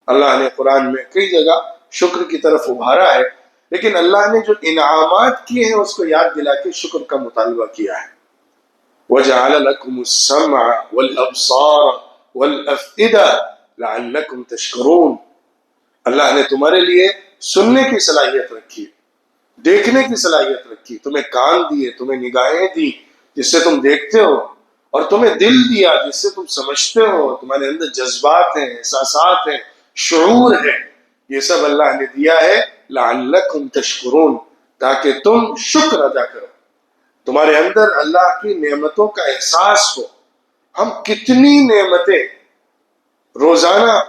اللہ نے قرآن میں کئی جگہ شکر کی طرف ابھارا ہے، لیکن اللہ نے جو انعامات کیے ہیں اس کو یاد دلا کے شکر کا مطالبہ کیا ہے۔ وَجَعَلَ لَكُمُ السَّمْعَ وَالْأَبْصَارَ وَالْأَفْئِدَةَ لَعَلَّكُمْ تَشْكُرُونَ، اللہ نے تمہارے لیے سننے کی صلاحیت رکھی، دیکھنے کی صلاحیت رکھی، تمہیں کان دیے، تمہیں نگاہیں دی جس سے تم دیکھتے ہو، اور تمہیں دل دیا جس سے تم سمجھتے ہو، تمہارے اندر جذبات ہیں، احساسات ہیں، شعور ہے، یہ سب اللہ نے دیا ہے لعلکم تشکرون، تاکہ تم شکر ادا کرو، تمہارے اندر اللہ کی نعمتوں کا احساس ہو۔ ہم کتنی نعمتیں روزانہ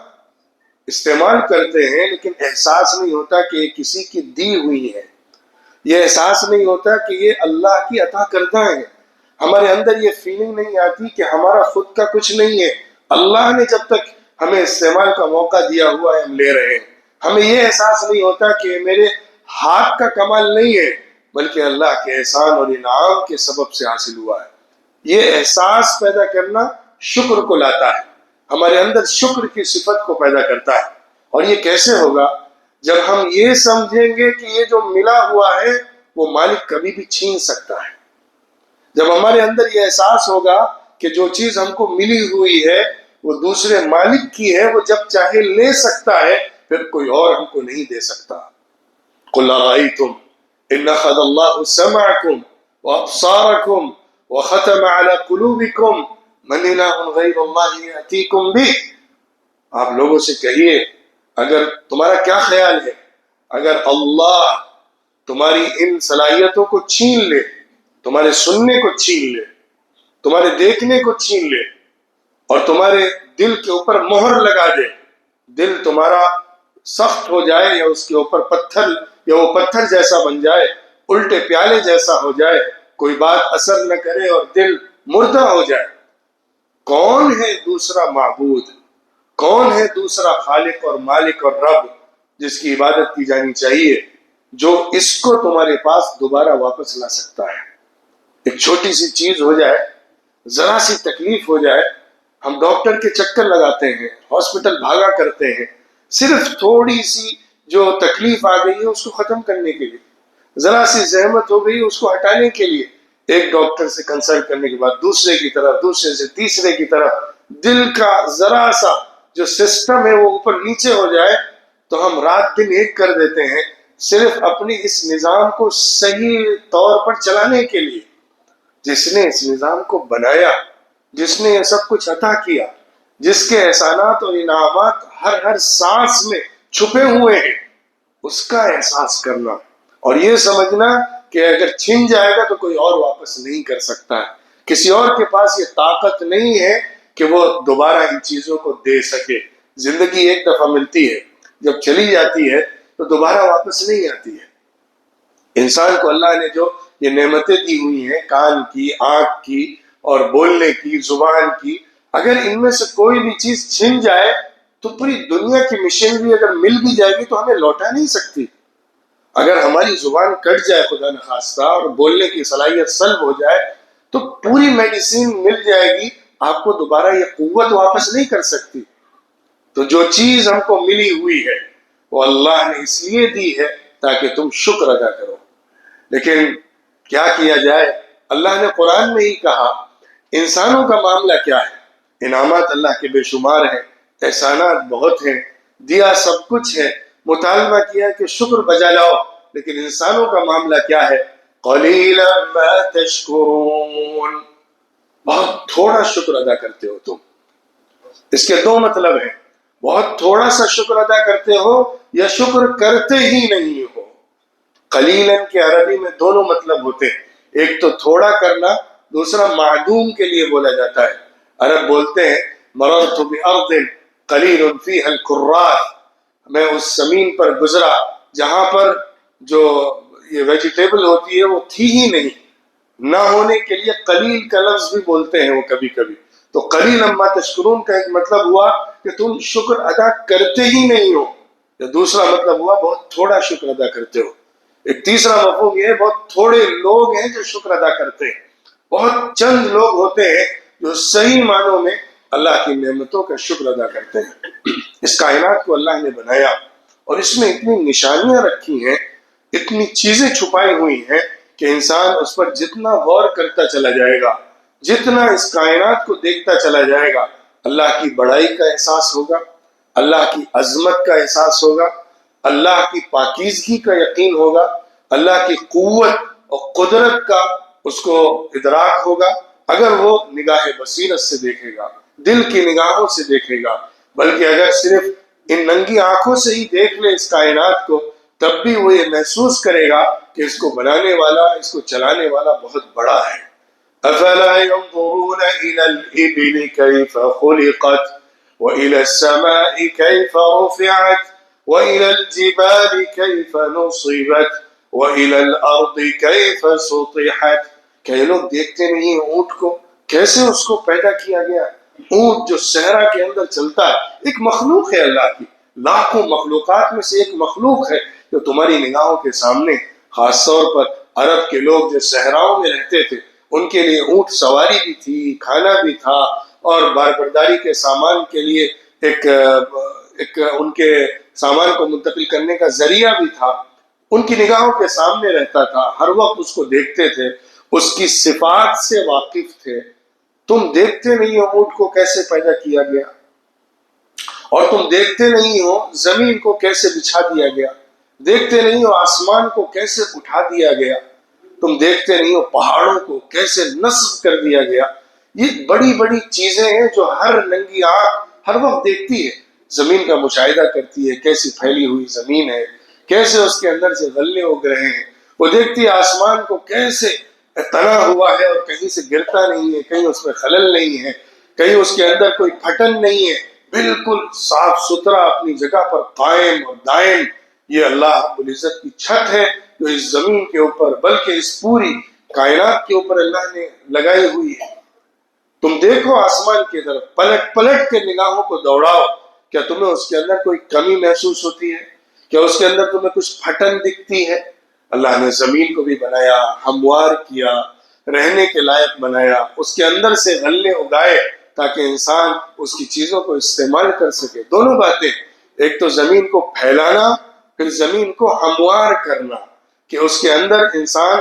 استعمال کرتے ہیں لیکن احساس نہیں ہوتا کہ یہ کسی کی دی ہوئی ہے، یہ احساس نہیں ہوتا کہ یہ اللہ کی عطا کردہ ہے، ہمارے اندر یہ فیلنگ نہیں آتی کہ ہمارا خود کا کچھ نہیں ہے، اللہ نے جب تک ہمیں استعمال کا موقع دیا ہوا ہے ہم لے رہے ہیں، ہمیں یہ احساس نہیں ہوتا کہ میرے ہاتھ کا کمال نہیں ہے بلکہ اللہ کے احسان اور انعام کے سبب سے حاصل ہوا ہے۔ یہ احساس پیدا کرنا شکر کو لاتا ہے، ہمارے اندر شکر کی صفت کو پیدا کرتا ہے، اور یہ کیسے ہوگا؟ جب ہم یہ سمجھیں گے کہ یہ جو ملا ہوا ہے وہ مالک کبھی بھی چھین سکتا ہے، جب ہمارے اندر یہ احساس ہوگا کہ جو چیز ہم کو ملی ہوئی ہے وہ دوسرے مالک کی ہے، وہ جب چاہے لے سکتا ہے، پھر کوئی اور ہم کو نہیں دے سکتا۔ قُلْ أَرَأَيْتُمْ إِنْ أَخَذَ اللَّهُ سَمْعَكُمْ وَأَبْصَارَكُمْ وَخَتَمَ عَلَى قُلُوبِكُمْ مَنْ إِلَٰهٌ غَيْرُ اللَّهِ يَأْتِيكُمْ بِهِ، آپ لوگوں سے کہیے اگر تمہارا کیا خیال ہے اگر اللہ تمہاری ان صلاحیتوں کو چھین لے، تمہارے سننے کو چھین لے، تمہارے دیکھنے کو چھین لے، اور تمہارے دل کے اوپر مہر لگا دے، دل تمہارا سخت ہو جائے یا اس کے اوپر پتھر، یا وہ پتھر جیسا بن جائے، الٹے پیالے جیسا ہو جائے، کوئی بات اثر نہ کرے اور دل مردہ ہو جائے، کون ہے دوسرا معبود، کون ہے دوسرا خالق اور مالک اور رب جس کی عبادت کی جانی چاہیے جو اس کو تمہارے پاس دوبارہ واپس لا سکتا ہے؟ ایک چھوٹی سی چیز ہو جائے، ذرا سی تکلیف ہو جائے، ہم ڈاکٹر کے چکر لگاتے ہیں، ہاسپٹل بھاگا کرتے ہیں، صرف تھوڑی سی جو تکلیف آ گئی ہے اس کو ختم کرنے کے لیے، ذرا سی زحمت ہو گئی اس کو ہٹانے کے لیے، ایک ڈاکٹر سے کنسلٹ کرنے کے بعد دوسرے کی طرف، دوسرے سے تیسرے کی طرف، دل کا ذرا سا جو سسٹم ہے وہ اوپر نیچے ہو جائے تو ہم رات دن ایک کر دیتے ہیں، صرف اپنی اس نظام کو صحیح طور پر چلانے کے لیے۔ جس نے اس نظام کو بنایا، جس نے یہ سب کچھ عطا کیا، جس کے احسانات اور انعامات ہر سانس میں چھپے ہوئے ہیں، اس کا احساس کرنا اور یہ سمجھنا کہ اگر چھن جائے گا تو کوئی اور واپس نہیں کر سکتا ہے، کسی اور کے پاس یہ طاقت نہیں ہے کہ وہ دوبارہ ان چیزوں کو دے سکے۔ زندگی ایک دفعہ ملتی ہے، جب چلی جاتی ہے تو دوبارہ واپس نہیں آتی ہے۔ انسان کو اللہ نے جو یہ نعمتیں دی ہوئی ہیں، کان کی، آنکھ کی اور بولنے کی، زبان کی، اگر ان میں سے کوئی بھی چیز چھن جائے تو پوری دنیا کی مشینری اگر مل بھی جائے گی تو ہمیں لوٹا نہیں سکتی۔ اگر ہماری زبان کٹ جائے خدا نخواستہ اور بولنے کی صلاحیت سلب ہو جائے تو پوری میڈیسین مل جائے گی، آپ کو دوبارہ یہ قوت واپس نہیں کر سکتی۔ تو جو چیز ہم کو ملی ہوئی ہے وہ اللہ نے اس لیے دی ہے تاکہ تم شکر ادا کرو، لیکن کیا کیا جائے؟ اللہ نے قرآن میں ہی کہا انسانوں کا معاملہ کیا ہے؟ انعامات اللہ کے بے شمار ہیں، احسانات بہت ہیں، دیا سب کچھ ہے، مطالبہ کیا کہ شکر بجا لاؤ، لیکن انسانوں کا معاملہ کیا ہے؟ قلیلا ما تشکرون، بہت تھوڑا شکر ادا کرتے ہو تم۔ اس کے دو مطلب ہیں، بہت تھوڑا سا شکر ادا کرتے ہو یا شکر کرتے ہی نہیں ہو۔ قلیلاً کے عربی میں دونوں مطلب ہوتے ہیں، ایک تو تھوڑا کرنا، دوسرا معدوم کے لیے بولا جاتا ہے۔ عرب بولتے ہیں مررت بأرض قلیل فیہا الکرات، میں اس زمین پر گزرا جہاں پر جو یہ ویجیٹیبل ہوتی ہے وہ تھی ہی نہیں، نہ ہونے کے لیے قلیل کا لفظ بھی بولتے ہیں وہ کبھی کبھی۔ تو قلیل اما تشکرون کا ایک مطلب ہوا کہ تم شکر ادا کرتے ہی نہیں ہو، یا دوسرا مطلب ہوا بہت تھوڑا شکر ادا کرتے ہو۔ ایک تیسرا مفہوم یہ ہے بہت تھوڑے لوگ ہیں جو شکر ادا کرتے ہیں، بہت چند لوگ ہوتے ہیں جو صحیح معنوں میں اللہ کی نعمتوں کا شکر ادا کرتے ہیں۔ اس کائنات کو اللہ نے بنایا اور اس میں اتنی نشانیاں رکھی ہیں، اتنی چیزیں چھپائی ہوئی ہیں کہ انسان اس پر جتنا غور کرتا چلا جائے گا، جتنا اس کائنات کو دیکھتا چلا جائے گا، اللہ کی بڑائی کا احساس ہوگا، اللہ کی عظمت کا احساس ہوگا، اللہ کی پاکیزگی کا یقین ہوگا، اللہ کی قوت اور قدرت کا اس کو ادراک ہوگا، اگر وہ نگاہ بصیرت سے دیکھے گا، دل کی نگاہوں سے دیکھے گا۔ بلکہ اگر صرف ان ننگی آنکھوں سے ہی دیکھ لے اس کائنات کو، تب بھی وہ یہ محسوس کرے گا کہ اس کو بنانے والا، اس کو چلانے والا بہت بڑا ہے۔ افلا ينظرون الى الابل كيف خلقت والى السماء كيف رفعت والى الجبال كيف نصبت والى الارض كيف سطحت۔ کہ یہ لوگ دیکھتے نہیں ہیں اونٹ کو، کیسے اس کو پیدا کیا گیا۔ اونٹ جو صحرا کے اندر چلتا ہے، ایک مخلوق ہے اللہ کی، لاکھوں مخلوقات میں سے ایک مخلوق ہے جو تمہاری نگاہوں کے سامنے۔ خاص طور پر عرب کے لوگ جو صحراؤں میں رہتے تھے، ان کے لیے اونٹ سواری بھی تھی، کھانا بھی تھا، اور باربرداری کے سامان کے لیے ایک ان کے سامان کو منتقل کرنے کا ذریعہ بھی تھا۔ ان کی نگاہوں کے سامنے رہتا تھا، ہر وقت اس کو دیکھتے تھے، اس کی صفات سے واقف تھے۔ تم دیکھتے نہیں ہو اونٹ کو کیسے پیدا کیا گیا، اور تم دیکھتے نہیں ہو زمین کو کیسے بچھا دیا گیا، دیکھتے نہیں ہو آسمان کو کیسے اٹھا دیا گیا، تم دیکھتے نہیں ہو پہاڑوں کو کیسے نصب کر دیا گیا۔ یہ بڑی بڑی چیزیں ہیں جو ہر ننگی آنکھ ہر وقت دیکھتی ہے، زمین کا مشاہدہ کرتی ہے، کیسی پھیلی ہوئی زمین ہے، کیسے اس کے اندر سے غلے اگ رہے ہیں۔ وہ دیکھتی ہے آسمان کو کیسے تنا ہوا ہے اور کہیں سے گرتا نہیں ہے، کہیں اس میں خلل نہیں ہے، کہیں اس کے اندر کوئی پھٹن نہیں ہے، بالکل صاف ستھرا اپنی جگہ پر قائم اور دائم۔ یہ اللہ رب العزت کی چھت ہے جو اس زمین کے اوپر، بلکہ اس پوری کائنات کے اوپر اللہ نے لگائی ہوئی ہے۔ تم دیکھو آسمان کی طرف، پلٹ پلٹ کے نگاہوں کو دوڑاؤ، کیا تمہیں اس کے اندر کوئی کمی محسوس ہوتی ہے؟ کیا اس کے اندر تمہیں کچھ پھٹن دکھتی ہے؟ اللہ نے زمین کو بھی بنایا، ہموار کیا، رہنے کے لائق بنایا، اس کے اندر سے غلے اگائے تاکہ انسان اس کی چیزوں کو استعمال کر سکے۔ دونوں باتیں، ایک تو زمین کو پھیلانا، پھر زمین کو ہموار کرنا، کہ اس کے اندر انسان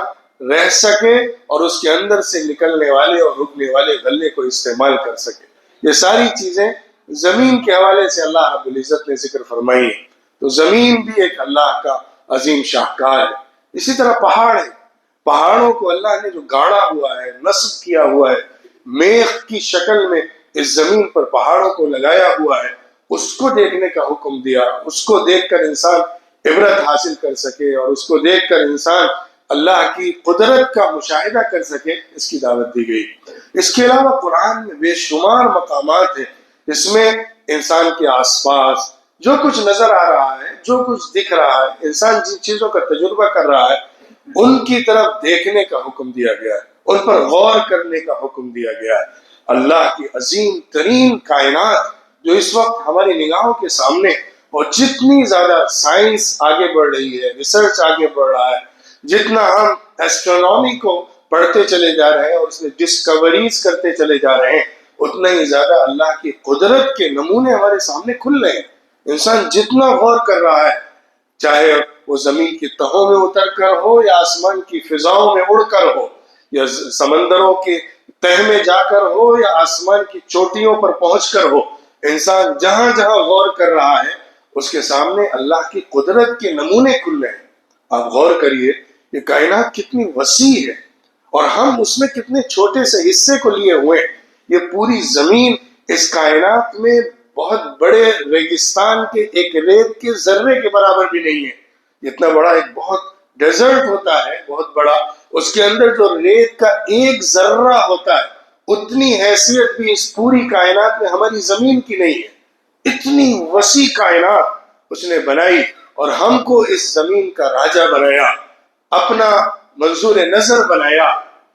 رہ سکے اور اس کے اندر سے نکلنے والے اور اگنے والے غلے کو استعمال کر سکے۔ یہ ساری چیزیں زمین کے حوالے سے اللہ رب العزت نے ذکر فرمائی ہے۔ تو زمین بھی ایک اللہ کا عظیم شاہکار ہے۔ اسی طرح پہاڑ ہے، پہاڑوں کو اللہ نے جو گاڑا ہوا ہے، نصب کیا ہوا ہے، میخ کی شکل میں اس زمین پر پہاڑوں کو لگایا ہوا ہے، اس کو دیکھنے کا حکم دیا، اس کو دیکھ کر انسان عبرت حاصل کر سکے اور اس کو دیکھ کر انسان اللہ کی قدرت کا مشاہدہ کر سکے، اس کی دعوت دی گئی۔ اس کے علاوہ قرآن میں بے شمار مقامات ہیں جس میں انسان کے آس پاس جو کچھ نظر آ رہا ہے، جو کچھ دکھ رہا ہے، انسان جن چیزوں کا تجربہ کر رہا ہے، ان کی طرف دیکھنے کا حکم دیا گیا ہے، ان پر غور کرنے کا حکم دیا گیا ہے۔ اللہ کی عظیم ترین کائنات جو اس وقت ہماری نگاہوں کے سامنے، اور جتنی زیادہ سائنس آگے بڑھ رہی ہے، ریسرچ آگے بڑھ رہا ہے، جتنا ہم ایسٹرونومی کو پڑھتے چلے جا رہے ہیں اور اس میں ڈسکوریز کرتے چلے جا رہے ہیں، اتنا ہی زیادہ اللہ کی قدرت کے نمونے ہمارے سامنے کھل رہے ہیں۔ انسان جتنا غور کر رہا ہے، چاہے وہ زمین کی تہوں میں اتر کر ہو یا آسمان کی فضاؤں میں اڑ کر ہو، یا سمندروں کے تہ میں جا کر ہو یا آسمان کی چوٹیوں پر پہنچ کر ہو، انسان جہاں جہاں غور کر رہا ہے اس کے سامنے اللہ کی قدرت کے نمونے کھل رہے ہیں۔ آپ غور کریے یہ کائنات کتنی وسیع ہے اور ہم اس میں کتنے چھوٹے سے حصے کو لیے ہوئے۔ یہ پوری زمین اس کائنات میں بہت بڑے ریگستان کے ایک ریت کے ذرے کے برابر بھی نہیں ہے۔ اتنا بڑا ایک بہت ڈیزرٹ ہوتا ہے، بہت بڑا، اس کے اندر جو ریت کا ایک ذرہ ہوتا ہے، اتنی حیثیت بھی اس پوری کائنات میں ہماری زمین کی نہیں ہے۔ اتنی وسیع کائنات اس نے بنائی اور ہم کو اس زمین کا راجا بنایا، اپنا منظور نظر بنایا،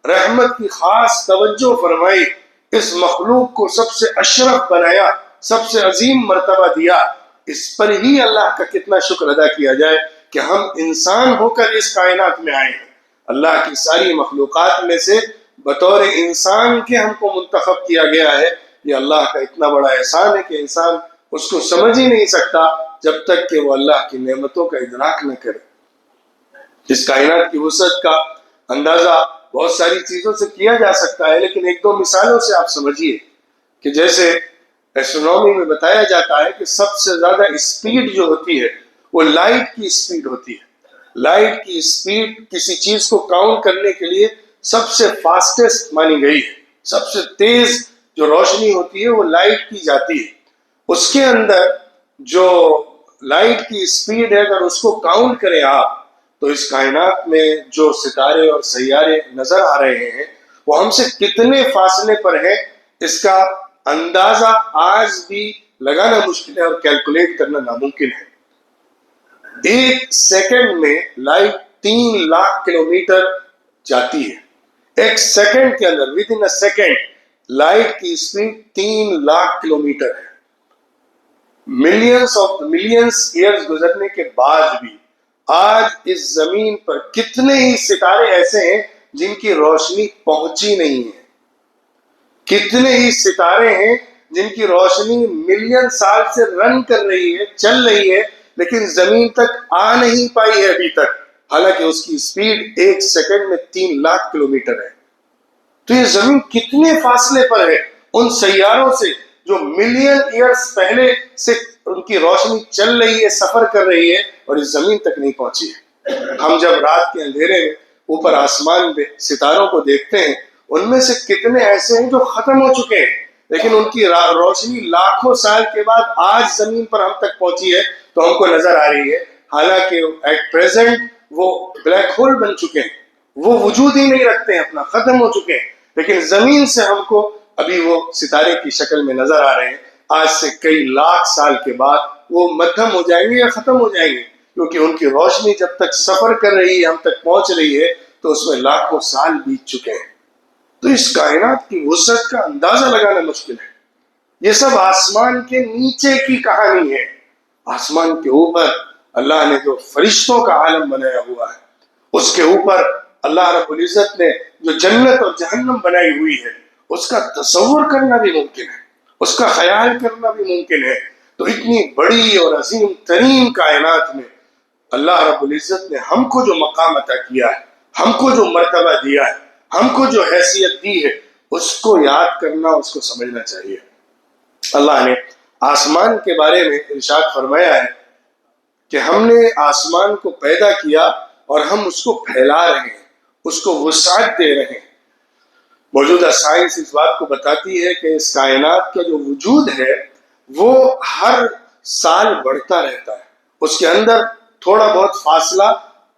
رحمت کی خاص توجہ فرمائی، اس مخلوق کو سب سے اشرف بنایا، سب سے عظیم مرتبہ دیا۔ اس پر ہی اللہ کا کتنا شکر ادا کیا جائے کہ ہم انسان ہو کر اس کائنات میں آئے ہیں۔ اللہ کی ساری مخلوقات میں سے بطور انسان کے ہم کو منتخب کیا گیا ہے یہ اللہ کا اتنا بڑا احسان ہے کہ انسان اس کو سمجھ ہی نہیں سکتا جب تک کہ وہ اللہ کی نعمتوں کا ادراک نہ کرے۔ اس کائنات کی وسعت کا اندازہ بہت ساری چیزوں سے کیا جا سکتا ہے، لیکن ایک دو مثالوں سے آپ سمجھیے کہ جیسے ایسٹرونومی میں بتایا جاتا ہے کہ سب سے زیادہ اسپیڈ جو ہوتی ہے وہ لائٹ کی اسپیڈ ہوتی ہے۔ لائٹ کی اسپیڈ کسی چیز کو کاؤنٹ کرنے کے لیے سب سے فاسٹسٹ مانی گئی ہے، سب سے تیز جو روشنی ہوتی ہے وہ لائٹ کی جاتی ہے۔ اس کے اندر جو لائٹ کی اسپیڈ ہے اگر اس کو کاؤنٹ کریں آپ تو اس کائنات میں جو ستارے اور سیارے نظر آ رہے ہیں وہ ہم سے کتنے فاصلے پر ہیں، اس کا اندازہ آج بھی لگانا مشکل ہے اور کیلکولیٹ کرنا ناممکن ہے۔ ایک سیکنڈ میں لائٹ 3 لاکھ کلومیٹر جاتی ہے۔ ایک سیکنڈ کے اندر within a second light کی اسپیڈ 3 لاکھ کلومیٹر ہے۔ ملینس ایئرز گزرنے کے بعد بھی آج اس زمین پر کتنے ہی ستارے ایسے ہیں جن کی روشنی پہنچی نہیں ہے، کتنے ہی ستارے ہیں جن کی روشنی ملین سال سے رن کر رہی ہے، چل رہی ہے، لیکن زمین تک آ نہیں پائی ہے ابھی تک، حالانکہ اس کی اسپیڈ ایک سیکنڈ میں 3 لاکھ کلومیٹر ہے۔ تو یہ زمین کتنے فاصلے پر ہے ان سیاروں سے جو ملین ایئرز پہلے سے ان کی روشنی چل رہی ہے، سفر کر رہی ہے اور اس زمین تک نہیں پہنچی ہے۔ ہم جب رات کے اندھیرے میں اوپر آسمان میں ستاروں کو دیکھتے ہیں، ان میں سے کتنے ایسے ہیں جو ختم ہو چکے ہیں، لیکن ان کی روشنی لاکھوں سال کے بعد آج زمین پر ہم تک پہنچی ہے تو ہم کو نظر آ رہی ہے، حالانکہ ایٹ پریزنٹ وہ بلیک ہول بن چکے ہیں، وہ وجود ہی نہیں رکھتے ہیں، اپنا ختم ہو چکے ہیں، لیکن زمین سے ہم کو ابھی وہ ستارے کی شکل میں نظر آ رہے ہیں۔ آج سے کئی لاکھ سال کے بعد وہ مدھم ہو جائیں گے یا ختم ہو جائیں گے، کیونکہ ان کی روشنی جب تک سفر کر رہی ہے، ہم تک پہنچ رہی ہے تو اس میں لاکھوں سال بیت چکے ہیں۔ تو اس کائنات کی وسعت کا اندازہ لگانا مشکل ہے۔ یہ سب آسمان کے نیچے کی کہانی ہے۔ آسمان کے اوپر اللہ نے جو فرشتوں کا عالم بنایا ہوا ہے، اس کے اوپر اللہ رب العزت نے جو جنت اور جہنم بنائی ہوئی ہے، اس کا تصور کرنا بھی ممکن ہے، اس کا خیال کرنا بھی ممکن ہے۔ تو اتنی بڑی اور عظیم ترین کائنات میں اللہ رب العزت نے ہم کو جو مقام عطا کیا ہے، ہم کو جو مرتبہ دیا ہے، ہم کو جو حیثیت دی ہے، اس کو یاد کرنا، اس کو سمجھنا چاہیے۔ اللہ نے آسمان کے بارے میں ارشاد فرمایا ہے کہ ہم نے آسمان کو پیدا کیا اور ہم اس کو پھیلا رہے ہیں، اس کو وسعت دے رہے ہیں۔ موجودہ سائنس اس بات کو بتاتی ہے کہ اس کائنات کا جو وجود ہے وہ ہر سال بڑھتا رہتا ہے، اس کے اندر تھوڑا بہت فاصلہ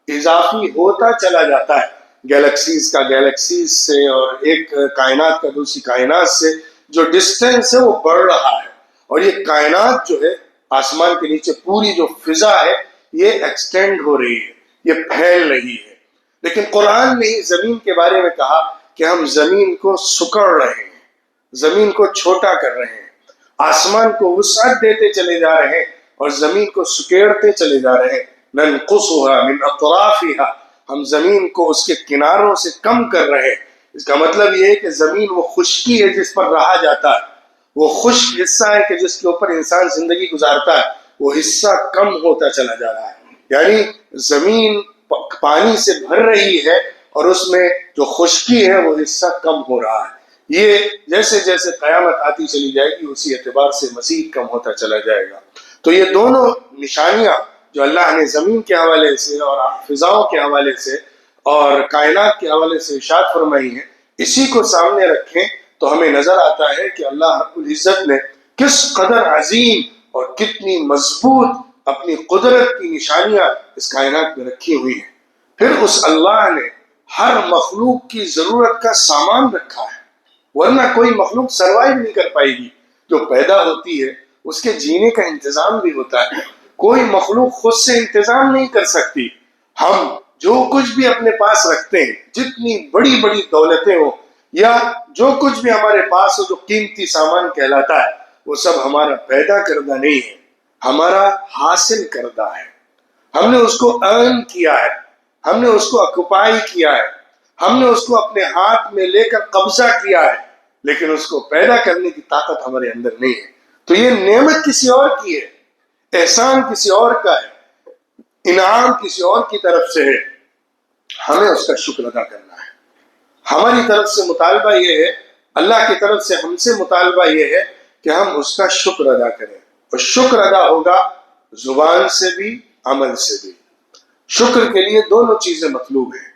اضافی ہوتا چلا جاتا ہے، گیلیکسیز کا گیلیکسیز سے اور ایک کائنات کا دوسری کائنات سے جو ڈسٹینس ہے وہ بڑھ رہا ہے، اور یہ کائنات جو ہے آسمان کے نیچے پوری جو فضا ہے یہ ایکسٹینڈ ہو رہی ہے، یہ پھیل رہی ہے۔ لیکن قرآن نے زمین کے بارے میں کہا کہ ہم زمین کو سکڑ رہے ہیں، زمین کو چھوٹا کر رہے ہیں، آسمان کو وسعت دیتے چلے جا رہے ہیں اور زمین کو سکیڑتے چلے جا رہے ہیں۔ ننقصها من اطرافها، ہم زمین کو اس کے کناروں سے کم کر رہے ہیں۔ اس کا مطلب یہ ہے کہ زمین وہ خشکی ہے جس پر رہا جاتا ہے، وہ خشک حصہ ہے کہ جس کے اوپر انسان زندگی گزارتا ہے، وہ حصہ کم ہوتا چلا جا رہا ہے۔ یعنی زمین پانی سے بھر رہی ہے اور اس میں جو خشکی ہے وہ حصہ کم ہو رہا ہے۔ یہ جیسے جیسے قیامت آتی چلی جائے گی اسی اعتبار سے مزید کم ہوتا چلا جائے گا۔ تو یہ دونوں نشانیاں جو اللہ نے زمین کے حوالے سے اور فضاؤں کے حوالے سے اور کائنات کے حوالے سے ارشاد فرمائی ہیں، اسی کو سامنے رکھیں تو ہمیں نظر آتا ہے کہ اللہ رب العزت نے کس قدر عظیم اور کتنی مضبوط اپنی قدرت کی نشانیاں اس کائنات میں رکھی ہوئی ہیں۔ پھر اس اللہ نے ہر مخلوق کی ضرورت کا سامان رکھا ہے، ورنہ کوئی مخلوق سروائیو نہیں کر پائے گی۔ جو پیدا ہوتی ہے اس کے جینے کا انتظام بھی ہوتا ہے، کوئی مخلوق خود سے انتظام نہیں کر سکتی۔ ہم جو کچھ بھی اپنے پاس رکھتے ہیں، جتنی بڑی بڑی دولتیں ہوں یا جو کچھ بھی ہمارے پاس ہو جو قیمتی سامان کہلاتا ہے، وہ سب ہمارا پیدا کردہ نہیں ہے، ہمارا حاصل کردہ ہے۔ ہم نے اس کو ارن کیا ہے، ہم نے اس کو اکوپائی کیا ہے، ہم نے اس کو اپنے ہاتھ میں لے کر قبضہ کیا ہے، لیکن اس کو پیدا کرنے کی طاقت ہمارے اندر نہیں ہے. تو یہ نعمت کسی اور کی ہے، احسان کسی اور کا ہے، انعام کسی اور کی طرف سے ہے. ہمیں اس کا شکر ادا کرنا ہے. ہماری طرف سے مطالبہ یہ ہے، اللہ کی طرف سے ہم سے مطالبہ یہ ہے کہ ہم اس کا شکر ادا کریں. اور شکر ادا ہوگا زبان سے بھی، عمل سے بھی. شکر کے لیے دونوں چیزیں مطلوب ہیں.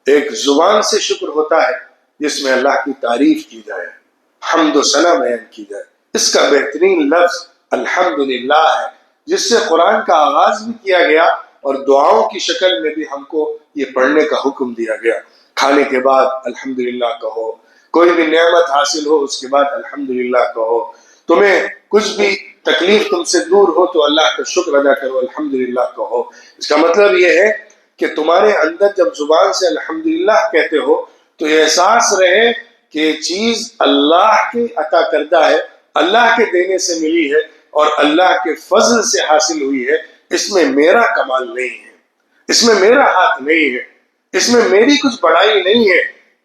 ایک زبان سے شکر ہوتا ہے جس میں اللہ کی تعریف کی جائے، حمد و ثنا بیان کی جائے. اس کا بہترین لفظ الحمدللہ ہے، جس سے قرآن کا آغاز بھی کیا گیا اور دعاؤں کی شکل میں بھی ہم کو یہ پڑھنے کا حکم دیا گیا. کھانے کے بعد الحمدللہ کہو، کوئی بھی نعمت حاصل ہو اس کے بعد الحمدللہ کہو، تمہیں کچھ بھی تکلیف تم سے دور ہو تو اللہ کا شکر ادا کرو، الحمدللہ کہو. اس کا مطلب یہ ہے کہ تمہارے اندر جب زبان سے الحمدللہ کہتے ہو تو یہ احساس رہے کہ یہ چیز اللہ کے عطا کردہ ہے، اللہ کے دینے سے ملی ہے اور اللہ کے فضل سے حاصل ہوئی ہے. اس میں میرا کمال نہیں ہے، اس میں میرا ہاتھ نہیں ہے، اس میں میری کچھ بڑائی نہیں ہے.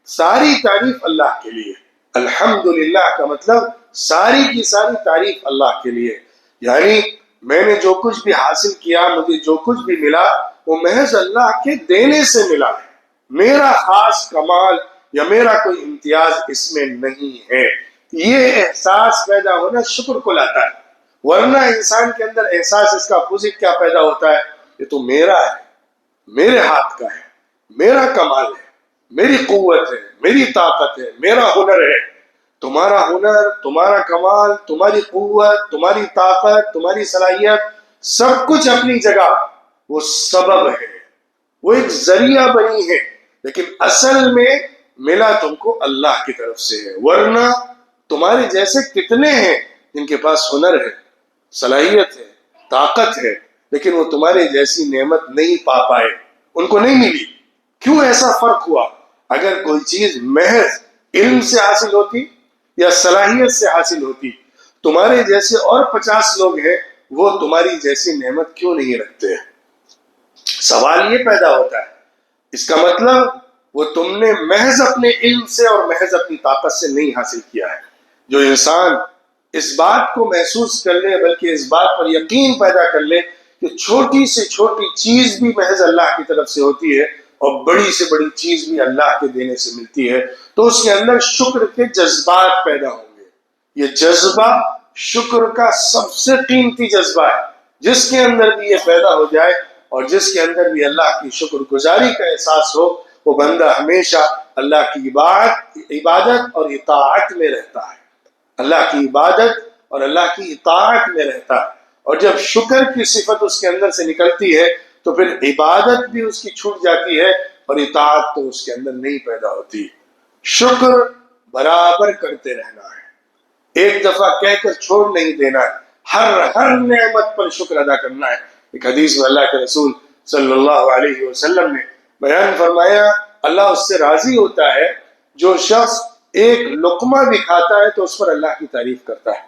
ساری تعریف اللہ کے لیے. الحمدللہ کا مطلب ساری کی ساری تعریف اللہ کے لیے. یعنی میں نے جو کچھ بھی حاصل کیا، مجھے جو کچھ بھی ملا، وہ محض اللہ کے دینے سے ملا ہے. میرا خاص کمال یا میرا کوئی امتیاز اس میں نہیں ہے. یہ احساس پیدا ہونا شکر کو لاتا ہے. ورنہ انسان کے اندر احساس اس کا اپوزٹ کیا پیدا ہوتا ہے؟ یہ تو میرا ہے، میرے ہاتھ کا ہے، میرا کمال ہے، میری قوت ہے، میری طاقت ہے، میرا ہنر ہے. تمہارا ہنر، تمہارا کمال، تمہاری قوت، تمہاری طاقت، تمہاری صلاحیت، سب کچھ اپنی جگہ وہ سبب ہے، وہ ایک ذریعہ بنی ہے، لیکن اصل میں ملا تم کو اللہ کی طرف سے ہے. ورنہ تمہارے جیسے کتنے ہیں جن کے پاس ہنر ہے، صلاحیت ہے، طاقت ہے، لیکن وہ تمہارے جیسی نعمت نہیں پا پائے، ان کو نہیں ملی. کیوں ایسا فرق ہوا؟ اگر کوئی چیز محض علم سے حاصل ہوتی یا صلاحیت سے حاصل ہوتی، تمہارے جیسے اور 50 لوگ ہیں، وہ تمہاری جیسی نعمت کیوں نہیں رکھتے ہیں؟ سوال یہ پیدا ہوتا ہے. اس کا مطلب وہ تم نے محض اپنے علم سے اور محض اپنی طاقت سے نہیں حاصل کیا ہے. جو انسان اس بات کو محسوس کر لے، بلکہ اس بات پر یقین پیدا کر لے کہ چھوٹی سے چھوٹی چیز بھی محض اللہ کی طرف سے ہوتی ہے اور بڑی سے بڑی چیز بھی اللہ کے دینے سے ملتی ہے، تو اس کے اندر شکر کے جذبات پیدا ہوں گے. یہ جذبہ شکر کا سب سے قیمتی جذبہ ہے. جس کے اندر بھی یہ پیدا ہو جائے اور جس کے اندر بھی اللہ کی شکر گزاری کا احساس ہو، وہ بندہ ہمیشہ اللہ کی عبادت اور اطاعت میں رہتا ہے. اللہ کی عبادت اور اللہ کی اطاعت میں رہتا ہے. اور جب شکر کی صفت اس کے اندر سے نکلتی ہے تو پھر عبادت بھی اس کی چھوٹ جاتی ہے اور اطاعت تو اس کے اندر نہیں پیدا ہوتی. شکر برابر کرتے رہنا ہے، ایک دفعہ کہہ کر چھوڑ نہیں دینا ہے. ہر نعمت پر شکر ادا کرنا ہے. ایک حدیث میں اللہ کے رسول صلی اللہ علیہ وسلم نے بیان فرمایا، اللہ اس سے راضی ہوتا ہے جو شخص ایک لقمہ بھی کھاتا ہے تو اس پر اللہ کی تعریف کرتا ہے،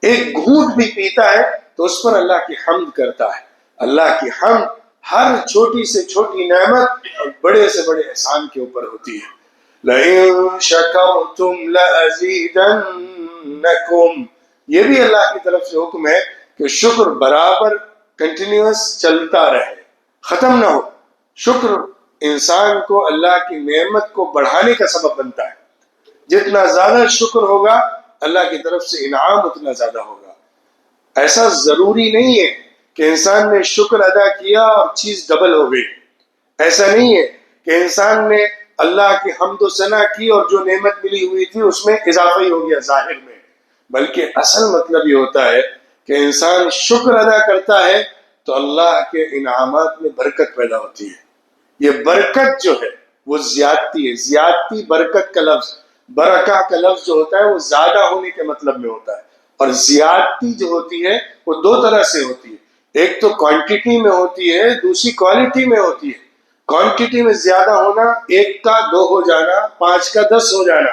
ایک گھونٹ بھی پیتا ہے تو اس پر اللہ کی حمد کرتا ہے. اللہ کی حمد ہر چھوٹی سے چھوٹی نعمت اور بڑے سے بڑے احسان کے اوپر ہوتی ہے. لَإِن شَكَرْتُمْ لَأَزِيدَنَّكُمْ، یہ بھی اللہ کی طرف سے حکم ہے کہ شکر برابر کنٹینیوس چلتا رہے، ختم نہ ہو. شکر انسان کو اللہ کی نعمت کو بڑھانے کا سبب بنتا ہے. جتنا زیادہ شکر ہوگا اللہ کی طرف سے انعام اتنا زیادہ ہوگا. ایسا ضروری نہیں ہے کہ انسان نے شکر ادا کیا اور چیز ڈبل ہو گئی. ایسا نہیں ہے کہ انسان نے اللہ کی حمد و ثنا کی اور جو نعمت ملی ہوئی تھی اس میں اضافہ ہی ہو گیا ظاہر میں. بلکہ اصل مطلب یہ ہوتا ہے کہ انسان شکر ادا کرتا ہے تو اللہ کے انعامات میں برکت پیدا ہوتی ہے. یہ برکت جو ہے وہ زیادتی ہے. زیادتی برکت کا لفظ، برکہ کا لفظ جو ہوتا ہے وہ زیادہ ہونے کے مطلب میں ہوتا ہے. اور زیادتی جو ہوتی ہے وہ دو طرح سے ہوتی ہے. ایک تو کوانٹیٹی میں ہوتی ہے، دوسری کوالٹی میں ہوتی ہے. کوانٹیٹی میں زیادہ ہونا، 1 کا 2 ہو جانا، 5 کا 10 ہو جانا.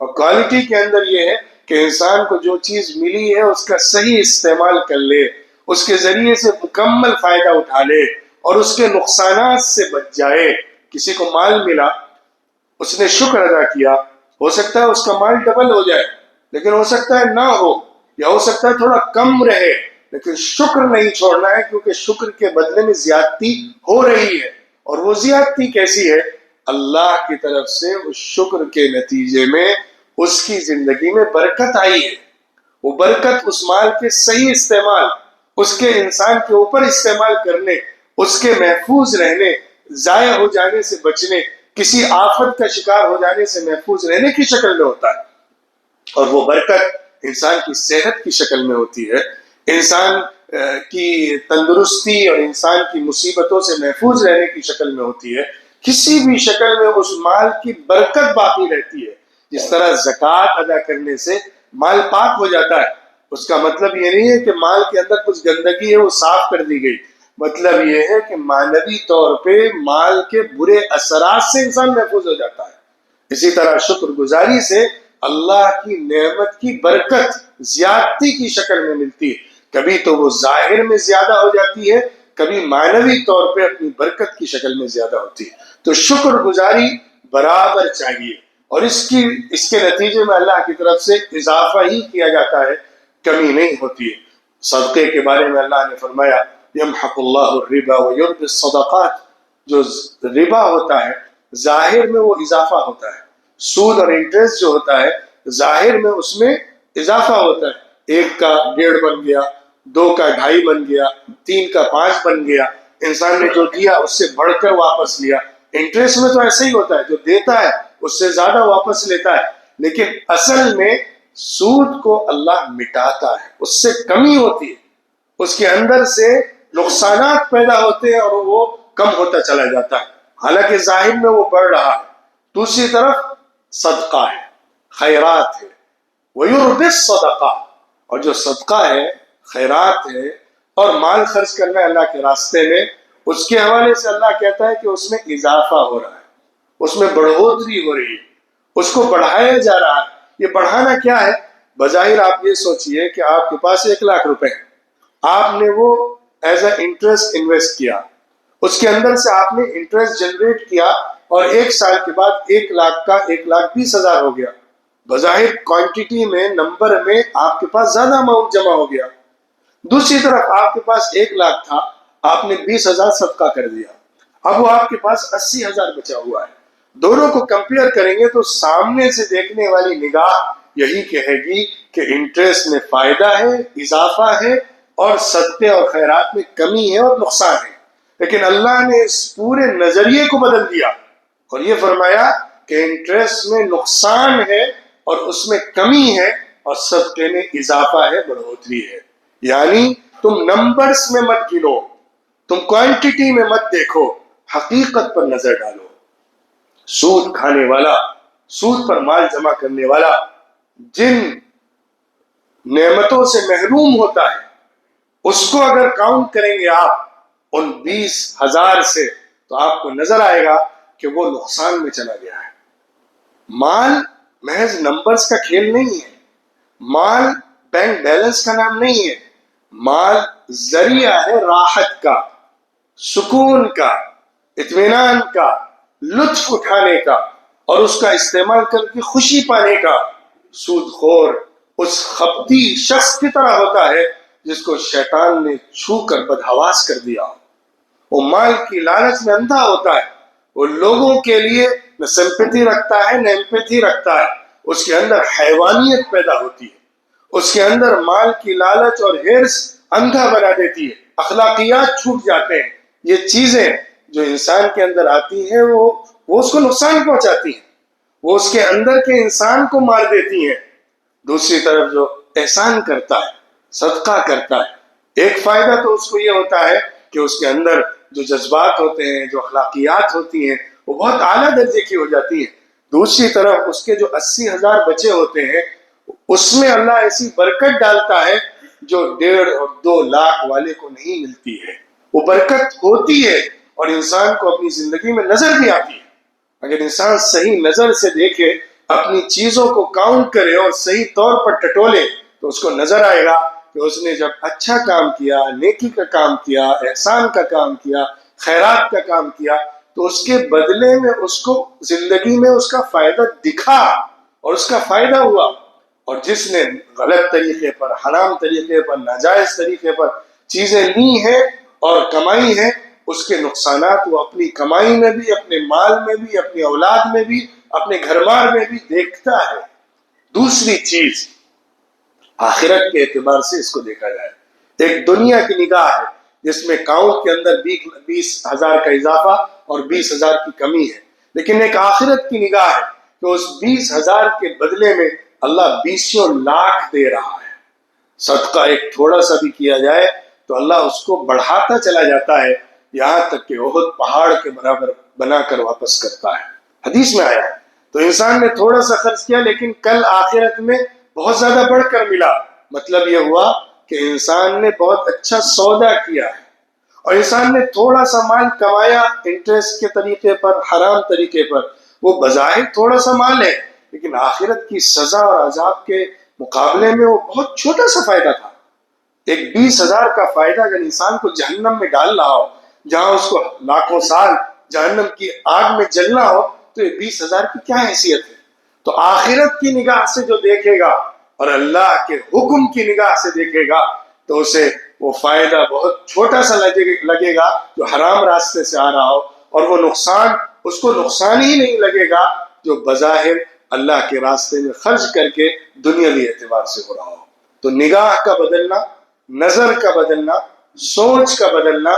اور کوالٹی کے اندر یہ ہے کہ انسان کو جو چیز ملی ہے اس کا صحیح استعمال کر لے، اس کے ذریعے سے مکمل فائدہ اٹھا لے اور اس کے نقصانات سے بچ جائے. کسی کو مال ملا، اس نے شکر ادا کیا ہو سکتا ہے اس کا مال ڈبل ہو جائے، لیکن ہو سکتا ہے نہ ہو، یا ہو سکتا ہے تھوڑا کم رہے، لیکن شکر نہیں چھوڑنا ہے، کیونکہ شکر کے بدلے میں زیادتی ہو رہی ہے۔ اور وہ زیادتی کیسی ہے؟ اللہ کی طرف سے اس شکر کے نتیجے میں اس کی زندگی میں برکت آئی ہے۔ وہ برکت اس مال کے صحیح استعمال، اس کے انسان کے اوپر استعمال کرنے، اس کے محفوظ رہنے، ضائع ہو جانے سے بچنے، کسی آفت کا شکار ہو جانے سے محفوظ رہنے کی شکل میں ہوتا ہے۔ اور وہ برکت انسان کی صحت کی شکل میں ہوتی ہے، انسان کی تندرستی اور انسان کی مصیبتوں سے محفوظ رہنے کی شکل میں ہوتی ہے۔ کسی بھی شکل میں اس مال کی برکت باقی رہتی ہے۔ جس طرح زکوٰۃ ادا کرنے سے مال پاک ہو جاتا ہے، اس کا مطلب یہ نہیں ہے کہ مال کے اندر کچھ گندگی ہے وہ صاف کر دی گئی، مطلب یہ ہے کہ معنوی طور پہ مال کے برے اثرات سے انسان محفوظ ہو جاتا ہے۔ اسی طرح شکر گزاری سے اللہ کی نعمت کی برکت زیادتی کی شکل میں ملتی ہے، کبھی تو وہ ظاہر میں زیادہ ہو جاتی ہے، کبھی معنوی طور پہ اپنی برکت کی شکل میں زیادہ ہوتی ہے۔ تو شکر گزاری برابر چاہیے، اور اس کے نتیجے میں اللہ کی طرف سے اضافہ ہی کیا جاتا ہے، کمی نہیں ہوتی ہے۔ صدقے کے بارے میں اللہ نے فرمایا یمحق اللہ الربا ویربی الصدقات، جو ربا ہوتا ہے ظاہر میں وہ اضافہ ہوتا ہے، سود اور انٹرسٹ جو ہوتا ہے ظاہر میں اس میں اضافہ ہوتا ہے، 1 کا 1.5 بن گیا، 2 کا 2.5 بن گیا، 3 کا 5 بن گیا، انسان نے جو دیا اس سے بڑھ کر واپس لیا۔ انٹرسٹ میں تو ایسا ہی ہوتا ہے، جو دیتا ہے اس سے زیادہ واپس لیتا ہے، لیکن اصل میں سود کو اللہ مٹاتا ہے، اس سے کمی ہوتی ہے، اس کے اندر سے نقصانات پیدا ہوتے ہیں اور وہ کم ہوتا چلا جاتا ہے، حالانکہ ظاہر میں وہ بڑھ رہا ہے۔ دوسری طرف صدقہ ہے، خیرات ہے، وَيُرْبِ الصَّدَقَةِ، اور جو صدقہ ہے، خیرات ہے، اور مال خرچ کرنا ہے اللہ کے راستے میں، اس کے حوالے سے اللہ کہتا ہے کہ اس میں اضافہ ہو رہا ہے، اس میں بڑھوتری ہو رہی ہے، اس کو بڑھایا جا رہا ہے۔ یہ بڑھانا کیا ہے؟ بظاہر آپ یہ سوچئے کہ آپ کے پاس 1 لاکھ روپے ہیں، آپ نے وہ ایز اے انٹرسٹ انویسٹ کیا، اس کے اندر سے آپ نے انٹرسٹ جنریٹ کیا، اور 1 سال کے بعد 1 لاکھ کا 1,20,000 ہو گیا۔ بظاہر کوانٹیٹی میں، نمبر میں آپ کے پاس زیادہ اماؤنٹ جمع ہو گیا۔ دوسری طرف آپ کے پاس 1 لاکھ تھا، آپ نے 20,000 صدقہ کر دیا، اب وہ آپ کے پاس 80,000 بچا ہوا ہے۔ دونوں کو کمپیئر کریں گے تو سامنے سے دیکھنے والی نگاہ یہی کہے گی کہ انٹرسٹ میں فائدہ ہے، اضافہ ہے، اور صدقے اور خیرات میں کمی ہے اور نقصان ہے۔ لیکن اللہ نے اس پورے نظریے کو بدل دیا اور یہ فرمایا کہ انٹرسٹ میں نقصان ہے اور اس میں کمی ہے، اور صدقے میں اضافہ ہے، بڑھوتری ہے۔ یعنی تم نمبرز میں مت گنو، تم کوانٹیٹی میں مت دیکھو، حقیقت پر نظر ڈالو۔ سود کھانے والا، سود پر مال جمع کرنے والا جن نعمتوں سے محروم ہوتا ہے، اس کو اگر کاؤنٹ کریں گے آپ ان 20,000 سے، تو آپ کو نظر آئے گا کہ وہ نقصان میں چلا گیا ہے۔ مال محض نمبرز کا کھیل نہیں ہے، مال بینک بیلنس کا نام نہیں ہے، مال ذریعہ ہے راحت کا، سکون کا، اطمینان کا، لطف اٹھانے کا، اور اس کا استعمال کر کے خوشی پانے کا۔ سود خور اس خپتی شخص کی طرح ہوتا ہے جس کو شیطان نے چھو کر بدحواس کر دیا۔ وہ مال کی لالچ میں اندھا ہوتا ہے، وہ لوگوں کے لیے نہ سمپیتی رکھتا ہے نہ ایمپیتھی رکھتا ہے، اس کے اندر حیوانیت پیدا ہوتی ہے، اس کے اندر مال کی لالچ اور ہرس اندھا بنا دیتی ہے، اخلاقیات چھوٹ جاتے ہیں۔ یہ چیزیں جو انسان کے اندر آتی ہیں وہ اس کو نقصان پہنچاتی ہیں، وہ اس کے اندر کے انسان کو مار دیتی ہیں۔ دوسری طرف جو احسان کرتا ہے، صدقہ کرتا ہے، ایک فائدہ تو اس کو یہ ہوتا ہے کہ اس کے اندر جو جذبات ہوتے ہیں، جو اخلاقیات ہوتی ہیں، وہ بہت اعلیٰ درجے کی ہو جاتی ہیں۔ دوسری طرف اس کے جو 80,000 بچے ہوتے ہیں، اس میں اللہ ایسی برکت ڈالتا ہے جو 1.5 اور 2 لاکھ والے کو نہیں ملتی ہے۔ وہ برکت ہوتی ہے اور انسان کو اپنی زندگی میں نظر بھی آتی ہے۔ اگر انسان صحیح نظر سے دیکھے، اپنی چیزوں کو کاؤنٹ کرے اور صحیح طور پر ٹٹولے، تو اس کو نظر آئے گا کہ اس نے جب اچھا کام کیا، نیکی کا کام کیا، احسان کا کام کیا، خیرات کا کام کیا، تو اس کے بدلے میں اس کو زندگی میں اس کا فائدہ دکھا۔ اور اس کا فائدہ ہوا، اور جس نے غلط طریقے پر، حرام طریقے پر، ناجائز طریقے پر چیزیں لی ہیں اور کمائی ہیں، اس کے نقصانات وہ اپنی کمائی میں بھی، اپنے مال میں بھی، اپنی اولاد میں بھی، اپنے گھر بار میں بھی دیکھتا ہے۔ دوسری چیز، آخرت کے اعتبار سے اس کو دیکھا جائے، ایک دنیا کی نگاہ ہے جس میں کاؤنٹ کے اندر 20,000 کا اضافہ اور 20,000 کی کمی ہے، لیکن ایک آخرت کی نگاہ ہے کہ اس 20,000 کے بدلے میں اللہ 20 لاکھ دے رہا ہے۔ صدقہ ایک تھوڑا سا بھی کیا جائے تو اللہ اس کو بڑھاتا چلا جاتا ہے، یہاں تک کہ احد پہاڑ کے برابر بنا کر واپس کرتا ہے۔ حدیث میں آیا ہے۔ تو انسان نے تھوڑا سا خرچ کیا لیکن کل آخرت میں بہت زیادہ بڑھ کر ملا، مطلب یہ ہوا کہ انسان نے بہت اچھا سودا کیا ہے، اور انسان نے تھوڑا سا مال کمایا انٹرسٹ کے طریقے پر، حرام طریقے پر، وہ بظاہر تھوڑا سا مال ہے لیکن آخرت کی سزا اور عذاب کے مقابلے میں وہ بہت چھوٹا سا فائدہ تھا۔ ایک 20,000 کا فائدہ اگر انسان کو جہنم میں ڈال رہا ہو، جہاں اس کو لاکھوں سال جہنم کی آگ میں جلنا ہو، تو یہ 20,000 کی کیا حیثیت ہے؟ تو آخرت کی نگاہ سے جو دیکھے گا اور اللہ کے حکم کی نگاہ سے دیکھے گا تو اسے وہ فائدہ بہت چھوٹا سا لگے گا جو حرام راستے سے آ رہا ہو، اور وہ نقصان اس کو نقصان ہی نہیں لگے گا جو بظاہر اللہ کے راستے میں خرچ کر کے دنیاوی اعتبار سے ہو رہا ہو۔ تو نگاہ کا بدلنا، نظر کا بدلنا، سوچ کا بدلنا،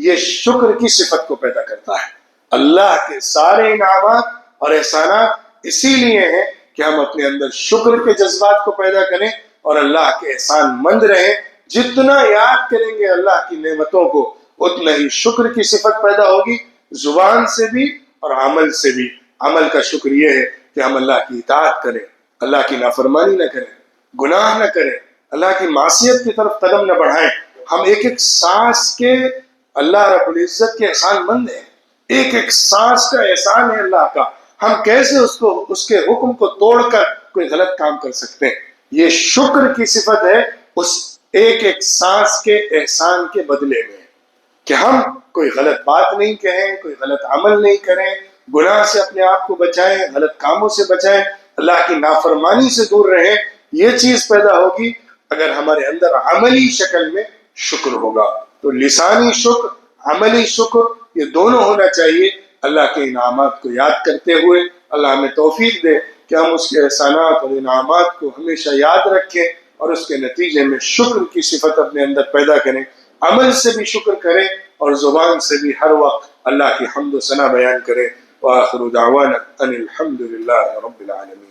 یہ شکر کی صفت کو پیدا کرتا ہے۔ اللہ کے سارے انعامات اور احسانات اسی لیے ہیں کہ ہم اپنے اندر شکر کے جذبات کو پیدا کریں اور اللہ کے احسان مند رہیں۔ جتنا یاد کریں گے اللہ کی نعمتوں کو، اتنا ہی شکر کی صفت پیدا ہوگی، زبان سے بھی اور عمل سے بھی۔ عمل کا شکر یہ ہے کہ ہم اللہ کی اطاعت کریں، اللہ کی نافرمانی نہ کریں، گناہ نہ کریں، اللہ کی معصیت کی طرف قدم نہ بڑھائیں۔ ہم ایک ایک سانس کے اللہ رب العزت کے احسان مند ہیں، ایک ایک سانس کا احسان ہے اللہ کا۔ ہم کیسے اس کے حکم کو توڑ کر کوئی غلط کام کر سکتے ہیں؟ یہ شکر کی صفت ہے اس ایک ایک سانس کے احسان کے بدلے میں، کہ ہم کوئی غلط بات نہیں کہیں، کوئی غلط عمل نہیں کریں، گناہ سے اپنے آپ کو بچائیں، غلط کاموں سے بچائیں، اللہ کی نافرمانی سے دور رہیں۔ یہ چیز پیدا ہوگی اگر ہمارے اندر عملی شکل میں شکر ہوگا۔ تو لسانی شکر، عملی شکر، یہ دونوں ہونا چاہیے۔ اللہ کے انعامات کو یاد کرتے ہوئے اللہ ہمیں توفیق دے کہ ہم اس کے احسانات اور انعامات کو ہمیشہ یاد رکھیں اور اس کے نتیجے میں شکر کی صفت اپنے اندر پیدا کریں، عمل سے بھی شکر کریں اور زبان سے بھی ہر وقت اللہ کی حمد و ثنا بیان کریں۔ وآخر دعوانا ان الحمد للہ رب العالمین۔